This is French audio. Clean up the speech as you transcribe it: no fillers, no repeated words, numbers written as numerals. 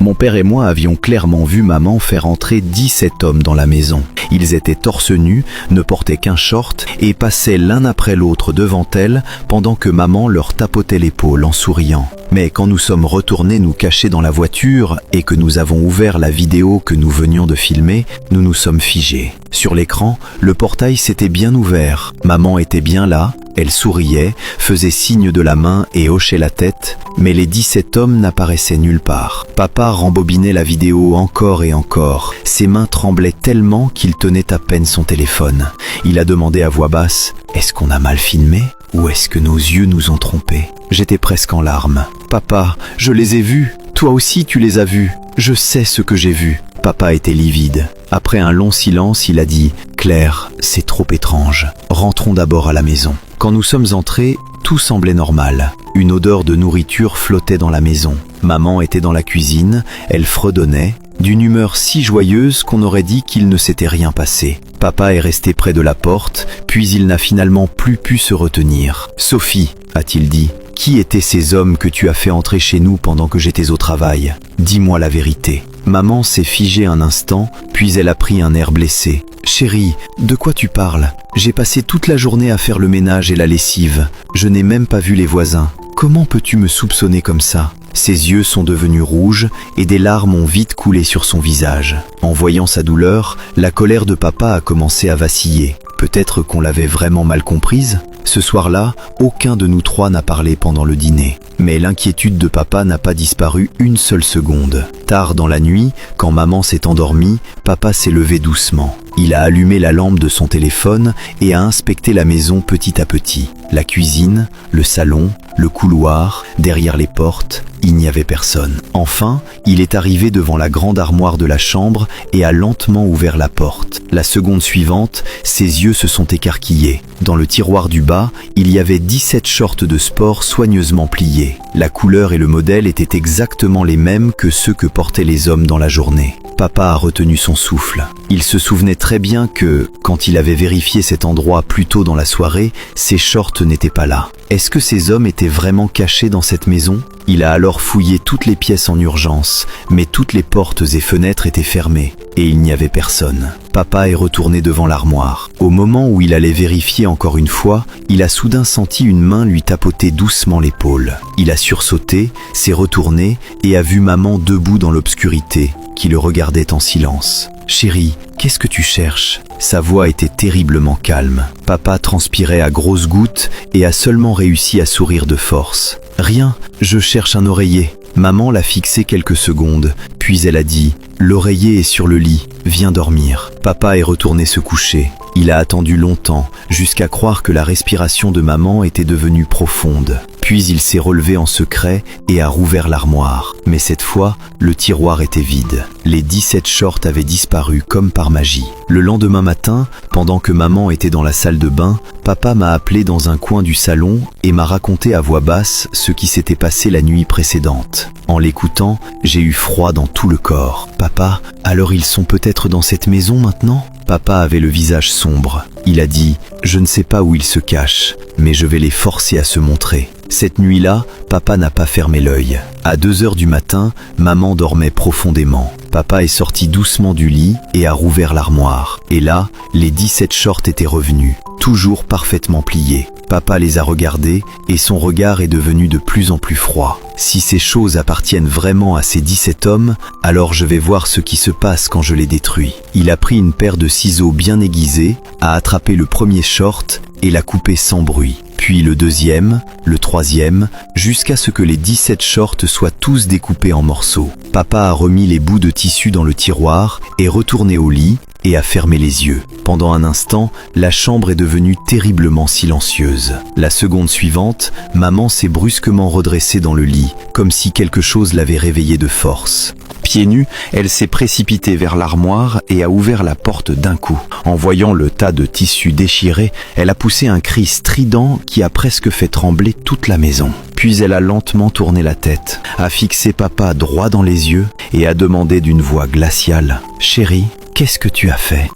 Mon père et moi avions clairement vu maman faire entrer 17 hommes dans la maison. Ils étaient torse nu, ne portaient qu'un short et passaient l'un après l'autre devant elle pendant que maman leur tapotait l'épaule en souriant. Mais quand nous sommes retournés nous cacher dans la voiture et que nous avons ouvert la vidéo que nous venions de filmer, nous nous sommes figés. Sur l'écran, le portail s'était bien ouvert. Maman était bien là, elle souriait, faisait signe de la main et hochait la tête, mais les 17 hommes n'apparaissaient nulle part. Papa rembobinait la vidéo encore et encore. Ses mains tremblaient tellement qu'il tenait à peine son téléphone. Il a demandé à voix basse « Est-ce qu'on a mal filmé ? Ou est-ce que nos yeux nous ont trompés ?» J'étais presque en larmes. « Papa, je les ai vus. Toi aussi tu les as vus. Je sais ce que j'ai vu. » Papa était livide. Après un long silence, il a dit « Claire, c'est trop étrange. Rentrons d'abord à la maison. » Quand nous sommes entrés, tout semblait normal. Une odeur de nourriture flottait dans la maison. Maman était dans la cuisine, elle fredonnait, d'une humeur si joyeuse qu'on aurait dit qu'il ne s'était rien passé. Papa est resté près de la porte, puis il n'a finalement plus pu se retenir. « Sophie, a-t-il dit, qui étaient ces hommes que tu as fait entrer chez nous pendant que j'étais au travail ? Dis-moi la vérité. » Maman s'est figée un instant, puis elle a pris un air blessé. « Chérie, de quoi tu parles ? J'ai passé toute la journée à faire le ménage et la lessive. Je n'ai même pas vu les voisins. Comment peux-tu me soupçonner comme ça ?» Ses yeux sont devenus rouges et des larmes ont vite coulé sur son visage. En voyant sa douleur, la colère de papa a commencé à vaciller. Peut-être qu'on l'avait vraiment mal comprise ? Ce soir-là, aucun de nous trois n'a parlé pendant le dîner. Mais l'inquiétude de papa n'a pas disparu une seule seconde. Tard dans la nuit, quand maman s'est endormie, papa s'est levé doucement. Il a allumé la lampe de son téléphone et a inspecté la maison petit à petit. La cuisine, le salon, le couloir, derrière les portes, il n'y avait personne. Enfin, il est arrivé devant la grande armoire de la chambre et a lentement ouvert la porte. La seconde suivante, ses yeux se sont écarquillés. Dans le tiroir du bas, il y avait 17 shorts de sport soigneusement pliés. La couleur et le modèle étaient exactement les mêmes que ceux que portaient les hommes dans la journée. Papa a retenu son souffle. Il se souvenait très bien que, quand il avait vérifié cet endroit plus tôt dans la soirée, ces shorts n'étaient pas là. Est-ce que ces hommes étaient vraiment cachés dans cette maison ? Il a alors fouillé toutes les pièces en urgence, mais toutes les portes et fenêtres étaient fermées, et il n'y avait personne. Papa est retourné devant l'armoire. Au moment où il allait vérifier encore une fois, il a soudain senti une main lui tapoter doucement l'épaule. Il a sursauté, s'est retourné et a vu maman debout dans l'obscurité, qui le regardait en silence. « Chérie, qu'est-ce que tu cherches ?» Sa voix était terriblement calme. Papa transpirait à grosses gouttes et a seulement réussi à sourire de force. « Rien, je cherche un oreiller. » Maman l'a fixé quelques secondes, puis elle a dit « L'oreiller est sur le lit, viens dormir. » Papa est retourné se coucher. Il a attendu longtemps, jusqu'à croire que la respiration de maman était devenue profonde. Puis il s'est relevé en secret et a rouvert l'armoire. Mais cette fois, le tiroir était vide. Les 17 shorts avaient disparu comme par magie. Le lendemain matin, pendant que maman était dans la salle de bain, papa m'a appelé dans un coin du salon et m'a raconté à voix basse ce qui s'était passé la nuit précédente. En l'écoutant, j'ai eu froid dans tout le corps. « Papa, alors ils sont peut-être dans cette maison maintenant ?» Papa avait le visage sombre. Il a dit « Je ne sais pas où ils se cachent, mais je vais les forcer à se montrer. » Cette nuit-là, papa n'a pas fermé l'œil. À 2h du matin, maman dormait profondément. Papa est sorti doucement du lit et a rouvert l'armoire. Et là, les 17 shorts étaient revenus, toujours parfaitement pliés. Papa les a regardés et son regard est devenu de plus en plus froid. Si ces choses appartiennent vraiment à ces 17 hommes, alors je vais voir ce qui se passe quand je les détruis. Il a pris une paire de ciseaux bien aiguisés, a attrapé le premier short et l'a coupé sans bruit. Puis le deuxième, le troisième, jusqu'à ce que les 17 shorts soient tous découpés en morceaux. Papa a remis les bouts de tissu dans le tiroir, est retourné au lit et a fermé les yeux. Pendant un instant, la chambre est devenue terriblement silencieuse. La seconde suivante, maman s'est brusquement redressée dans le lit, comme si quelque chose l'avait réveillée de force. Pieds nus, elle s'est précipitée vers l'armoire et a ouvert la porte d'un coup. En voyant le tas de tissus déchirés, elle a poussé un cri strident qui a presque fait trembler toute la maison. Puis elle a lentement tourné la tête, a fixé papa droit dans les yeux et a demandé d'une voix glaciale « Chérie, qu'est-ce que tu as fait ?»